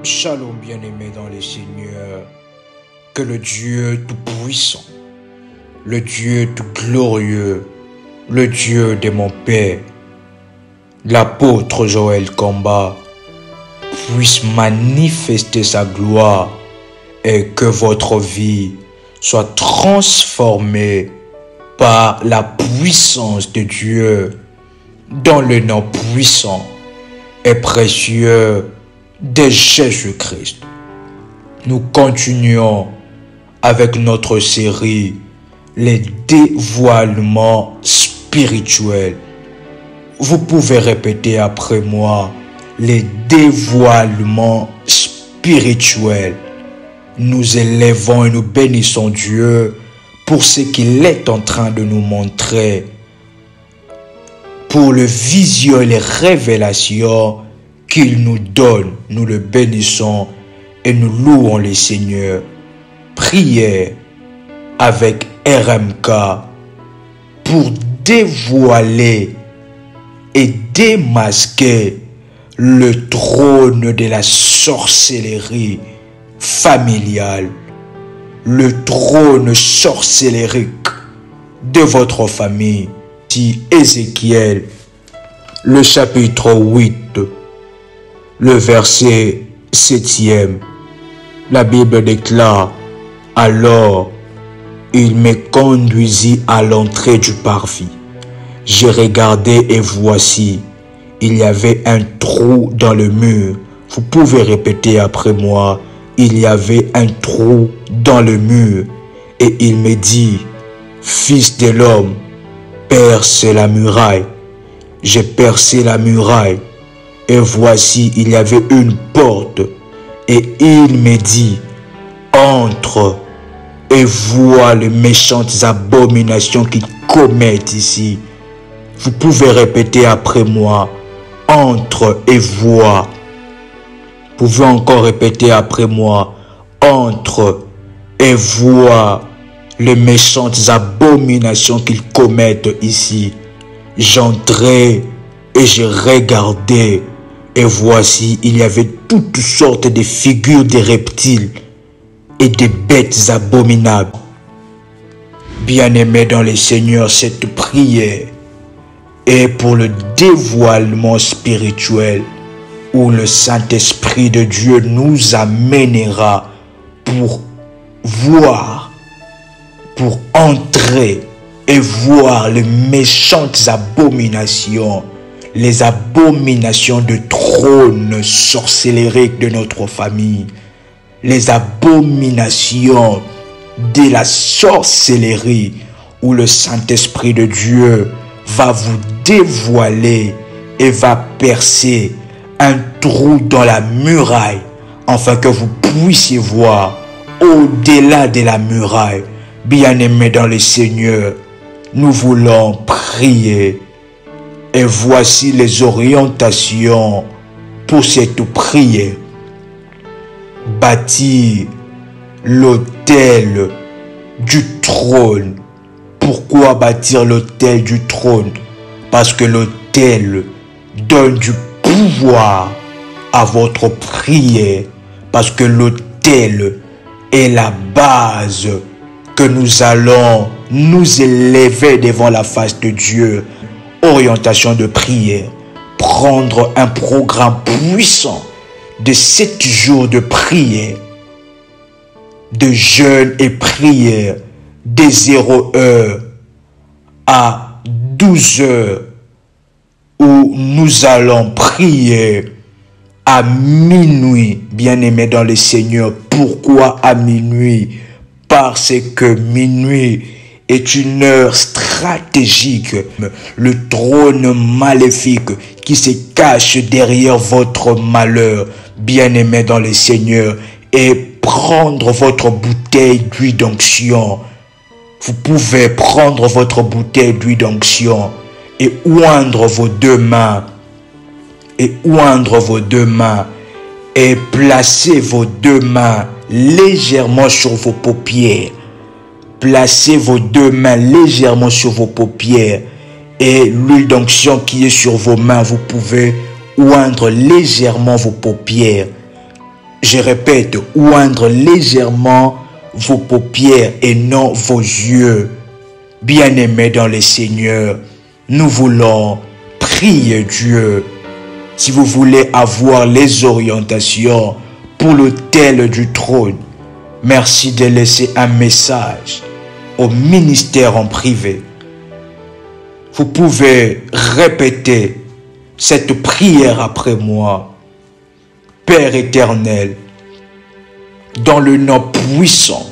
Shalom bien-aimés dans le Seigneur, que le Dieu tout-puissant, le Dieu tout-glorieux, le Dieu de mon Père, l'apôtre Joël Kamba, puisse manifester sa gloire et que votre vie soit transformée par la puissance de Dieu dans le nom puissant et précieux de Jésus-Christ. Nous continuons avec notre série Les dévoilements spirituels. Vous pouvez répéter après moi: les dévoilements spirituels. Nous élevons et nous bénissons Dieu pour ce qu'il est en train de nous montrer, pour le vision et les révélations qu'il nous donne. Nous le bénissons et nous louons le Seigneur. Prière avec RMK pour dévoiler et démasquer le trône de la sorcellerie familiale, le trône sorcellerique de votre famille. Si Ézéchiel, le chapitre 8, le verset 7e, la Bible déclare: alors il me conduisit à l'entrée du parvis. J'ai regardé et voici, il y avait un trou dans le mur. Vous pouvez répéter après moi: il y avait un trou dans le mur. Et il me dit: fils de l'homme, perce la muraille. J'ai percé la muraille. Et voici, il y avait une porte. Et il me dit: entre et vois les méchantes abominations qu'ils commettent ici. Vous pouvez répéter après moi: entre et vois. Vous pouvez encore répéter après moi: entre et vois les méchantes abominations qu'ils commettent ici. J'entrai et j'ai regardé. Et voici, il y avait toutes sortes de figures de reptiles et de bêtes abominables. Bien-aimés dans le Seigneur, cette prière est pour le dévoilement spirituel où le Saint-Esprit de Dieu nous amènera pour voir, pour entrer et voir les méchantes abominations, les abominations de trône sorcellerique de notre famille, les abominations de la sorcellerie où le Saint-Esprit de Dieu va vous dévoiler et va percer un trou dans la muraille afin que vous puissiez voir au-delà de la muraille. Bien-aimés dans le Seigneur, nous voulons prier. Et voici les orientations pour cette prière. Bâtir l'autel du trône. Pourquoi bâtir l'autel du trône? Parce que l'autel donne du pouvoir à votre prière. Parce que l'autel est la base que nous allons nous élever devant la face de Dieu. Orientation de prière. Prendre un programme puissant de 7 jours de prière, de jeûne et prière, de 0h à 12h, où nous allons prier à minuit. Bien-aimés dans le Seigneur, pourquoi à minuit? Parce que minuit est une heure stratégique. Le trône maléfique qui se cache derrière votre malheur, bien-aimé dans le Seigneur, et prendre votre bouteille d'huile d'onction. Vous pouvez prendre votre bouteille d'huile d'onction et oindre vos deux mains. Et oindre vos deux mains. Et placer vos deux mains légèrement sur vos paupières. Placez vos deux mains légèrement sur vos paupières et l'huile d'onction qui est sur vos mains, vous pouvez oindre légèrement vos paupières. Je répète, oindre légèrement vos paupières et non vos yeux. Bien-aimés dans le Seigneur, nous voulons prier Dieu. Si vous voulez avoir les orientations pour l'autel du trône, merci de laisser un message au ministère en privé. Vous pouvez répéter cette prière après moi. Père éternel, dans le nom puissant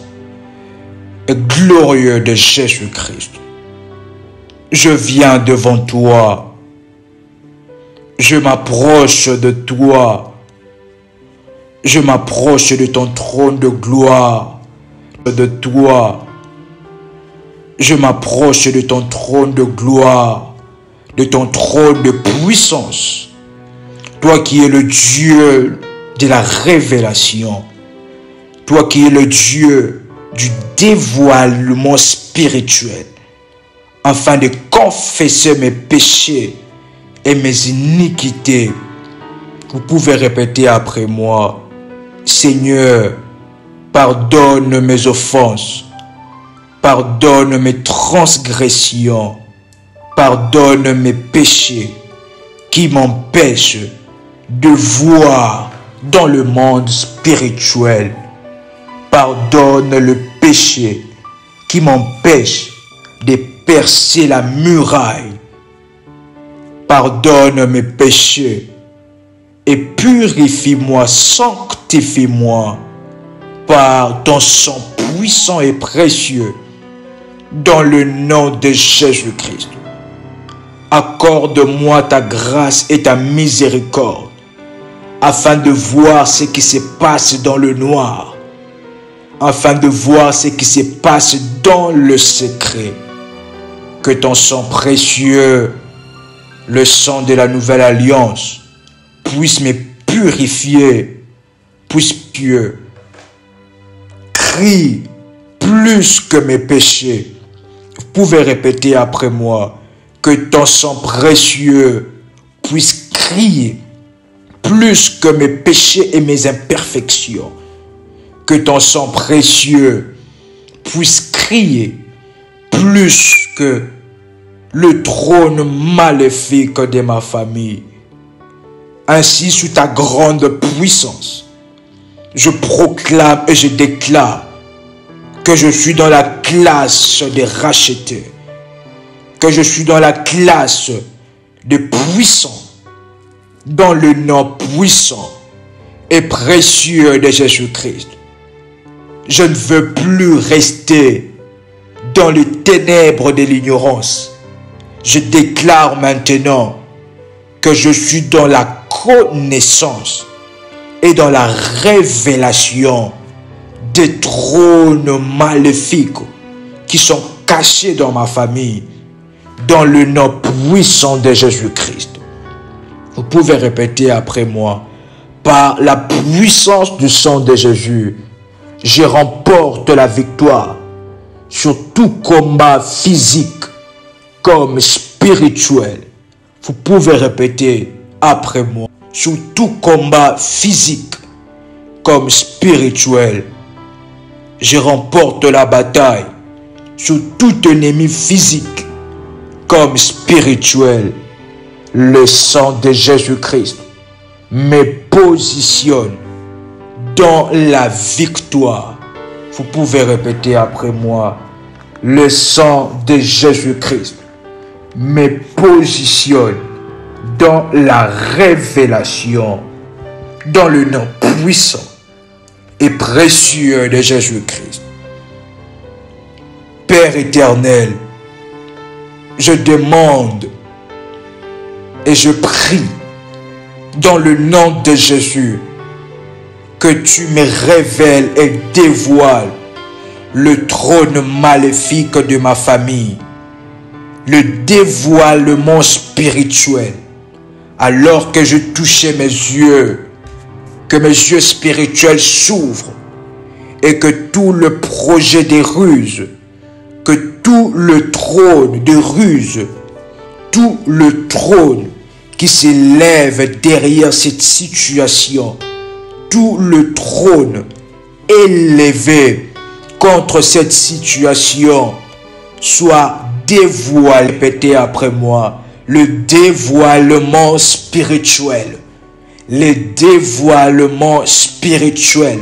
et glorieux de Jésus-Christ, je viens devant toi. Je m'approche de toi. Je m'approche de ton trône de gloire, de toi. Je m'approche de ton trône de gloire, de ton trône de puissance. Toi qui es le Dieu de la révélation. Toi qui es le Dieu du dévoilement spirituel. Afin de confesser mes péchés et mes iniquités. Vous pouvez répéter après moi. Seigneur, pardonne mes offenses. Pardonne mes transgressions. Pardonne mes péchés qui m'empêchent de voir dans le monde spirituel. Pardonne le péché qui m'empêche de percer la muraille. Pardonne mes péchés et purifie-moi, sanctifie-moi par ton sang puissant et précieux dans le nom de Jésus-Christ. Accorde-moi ta grâce et ta miséricorde afin de voir ce qui se passe dans le noir, afin de voir ce qui se passe dans le secret. Que ton sang précieux, le sang de la nouvelle alliance, puisse me purifier, puisse Dieu crie plus que mes péchés. Vous pouvez répéter après moi. Que ton sang précieux puisse crier plus que mes péchés et mes imperfections. Que ton sang précieux puisse crier plus que le trône maléfique de ma famille. Ainsi, sous ta grande puissance, je proclame et je déclare que je suis dans la classe des rachetés, que je suis dans la classe des puissants, dans le nom puissant et précieux de Jésus-Christ. Je ne veux plus rester dans les ténèbres de l'ignorance. Je déclare maintenant que je suis dans la connaissance et dans la révélation des trônes maléfiques qui sont cachés dans ma famille, dans le nom puissant de Jésus-Christ. Vous pouvez répéter après moi. Par la puissance du sang de Jésus, je remporte la victoire sur tout combat physique comme spirituel. Vous pouvez répéter après moi. Sur tout combat physique comme spirituel, je remporte la bataille sur tout ennemi physique comme spirituel. Le sang de Jésus-Christ me positionne dans la victoire. Vous pouvez répéter après moi. Le sang de Jésus-Christ me positionne dans la révélation, dans le nom puissant et précieux de Jésus-Christ. Père éternel, je demande et je prie dans le nom de Jésus que tu me révèles et dévoiles le trône maléfique de ma famille, le dévoilement spirituel. Alors que je touchais mes yeux, que mes yeux spirituels s'ouvrent et que tout le projet des ruses, que tout le trône de ruse, tout le trône qui s'élève derrière cette situation, tout le trône élevé contre cette situation soit dévoilé. Répétez après moi. Le dévoilement spirituel. Le dévoilement spirituel.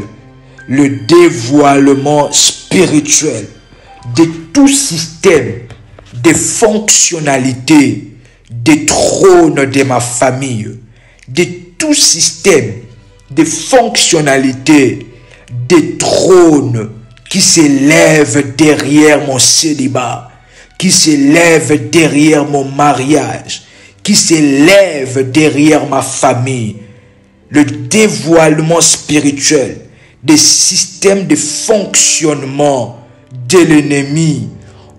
Le dévoilement spirituel de tout système de fonctionnalité des trônes de ma famille, de tout système de fonctionnalité des trônes qui s'élèvent derrière mon célibat, qui s'élèvent derrière mon mariage, qui s'élèvent derrière ma famille. Le dévoilement spirituel des systèmes de fonctionnement de l'ennemi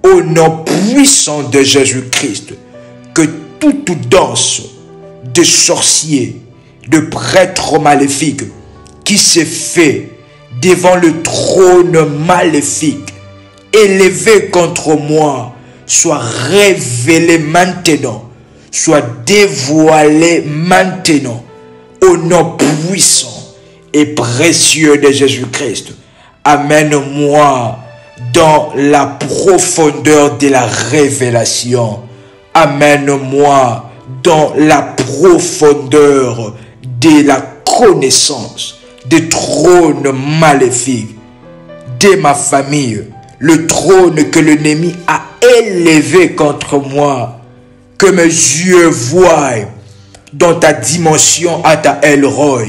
au nom puissant de Jésus-Christ. Que toute danse de sorciers, de prêtres maléfiques qui s'est fait devant le trône maléfique élevé contre moi soit révélé maintenant, soit dévoilé maintenant au nom puissant et précieux de Jésus-Christ. Amène-moi dans la profondeur de la révélation. Amène-moi dans la profondeur de la connaissance des trônes maléfiques de ma famille, le trône que l'ennemi a élevé contre moi. Que mes yeux voient dans ta dimension à ta El-Roi,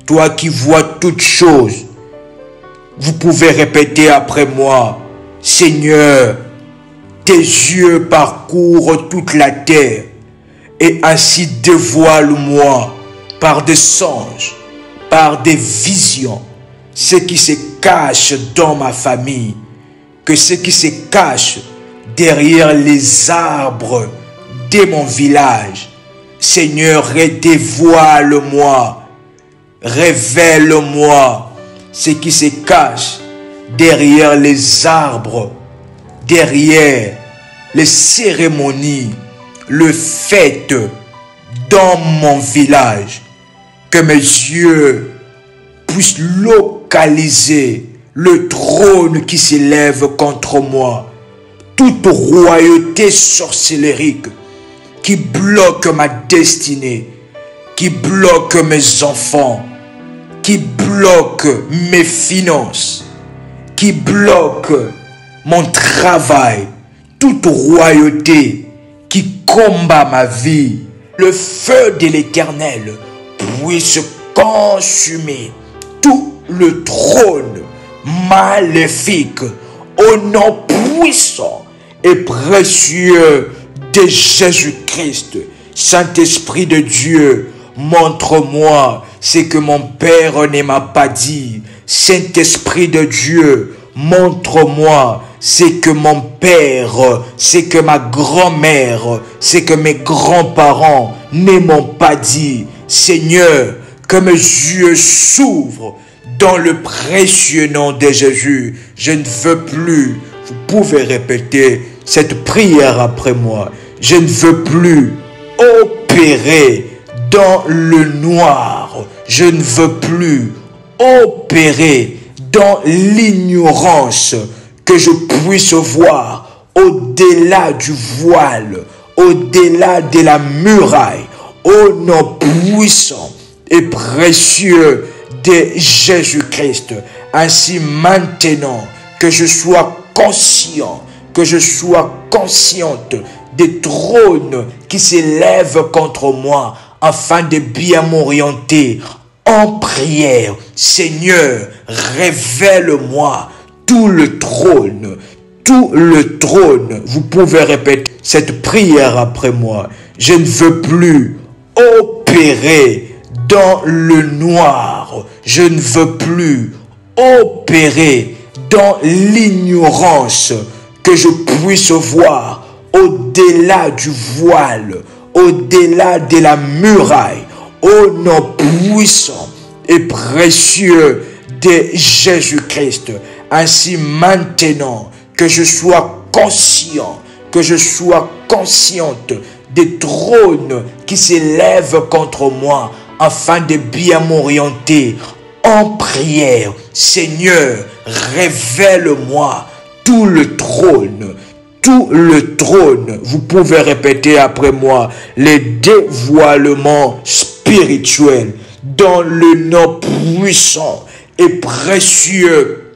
toi qui vois toutes choses. Vous pouvez répéter après moi. Seigneur, tes yeux parcourent toute la terre et ainsi dévoile-moi par des songes, par des visions, ce qui se cache dans ma famille, que ce qui se cache derrière les arbres de mon village. Seigneur, dévoile-moi, révèle-moi ce qui se cache derrière les arbres, derrière les cérémonies, le fête dans mon village. Que mes yeux puissent localiser le trône qui s'élève contre moi. Toute royauté sorcellérique qui bloque ma destinée, qui bloque mes enfants, qui bloque mes finances, qui bloque mon travail, toute royauté qui combat ma vie, le feu de l'Éternel puisse consumer tout le trône maléfique au nom puissant et précieux de Jésus-Christ. Saint-Esprit de Dieu, montre-moi ce que mon Père ne m'a pas dit. Saint-Esprit de Dieu, montre-moi ce que mon Père, ce que ma grand-mère, ce que mes grands-parents ne m'ont pas dit. Seigneur, que mes yeux s'ouvrent dans le précieux nom de Jésus. Je ne veux plus, vous pouvez répéter cette prière après moi. Je ne veux plus opérer dans le noir. Je ne veux plus opérer dans l'ignorance. Que je puisse voir au-delà du voile, au-delà de la muraille, au nom puissant et précieux de Jésus-Christ. Ainsi maintenant, que je sois conscient, que je sois consciente des trônes qui s'élèvent contre moi, afin de bien m'orienter en prière. Seigneur, révèle-moi tout le trône, tout le trône. Vous pouvez répéter cette prière après moi. Je ne veux plus opérer dans le noir. Je ne veux plus opérer dans l'ignorance. Que je puisse voir au-delà du voile, au-delà de la muraille, au nom puissant et précieux de Jésus-Christ. Ainsi maintenant, que je sois conscient, que je sois consciente des trônes qui s'élèvent contre moi, afin de bien m'orienter en prière. Seigneur, révèle-moi tout le trône. Tout le trône. Vous pouvez répéter après moi. Les dévoilements spirituels dans le nom puissant et précieux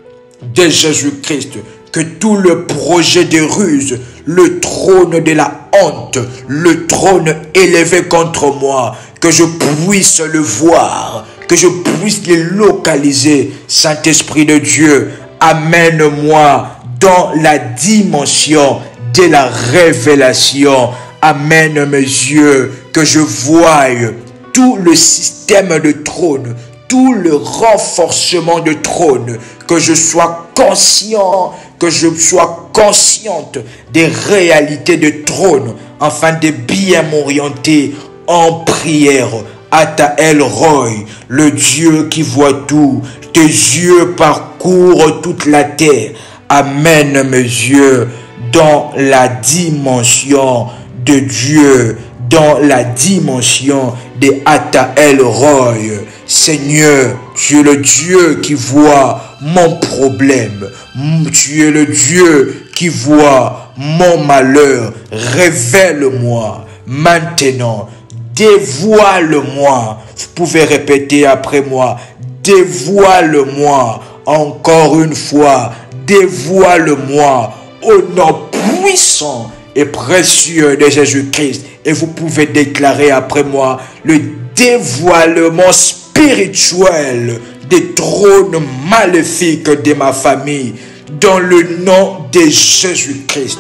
de Jésus-Christ. Que tout le projet de ruse, le trône de la honte, le trône élevé contre moi, que je puisse le voir, que je puisse le localiser. Saint-Esprit de Dieu, amène-moi dans la dimension de la révélation. Amène mes yeux, que je voie tout le système de trône, tout le renforcement de trône, que je sois conscient, que je sois consciente des réalités de trône, afin de bien m'orienter en prière. Ata El Roi, le Dieu qui voit tout, tes yeux parcourent toute la terre. Amène mes yeux dans la dimension de Dieu, dans la dimension de Ata El Roi. Seigneur, tu es le Dieu qui voit mon problème. Tu es le Dieu qui voit mon malheur. Révèle-moi maintenant. Dévoile-moi. Vous pouvez répéter après moi. Dévoile-moi encore une fois. Dévoile-moi au nom puissant et précieux de Jésus-Christ. Et vous pouvez déclarer après moi le dévoilement spirituel des trônes maléfiques de ma famille. Dans le nom de Jésus-Christ,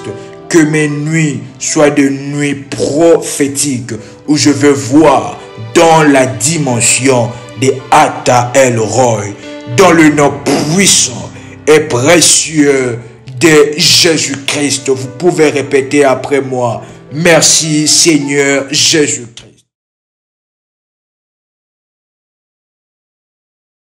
que mes nuits soient des nuits prophétiques où je veux voir dans la dimension de Ata El Roi. Dans le nom puissant et précieux de Jésus-Christ, vous pouvez répéter après moi. Merci Seigneur Jésus-Christ.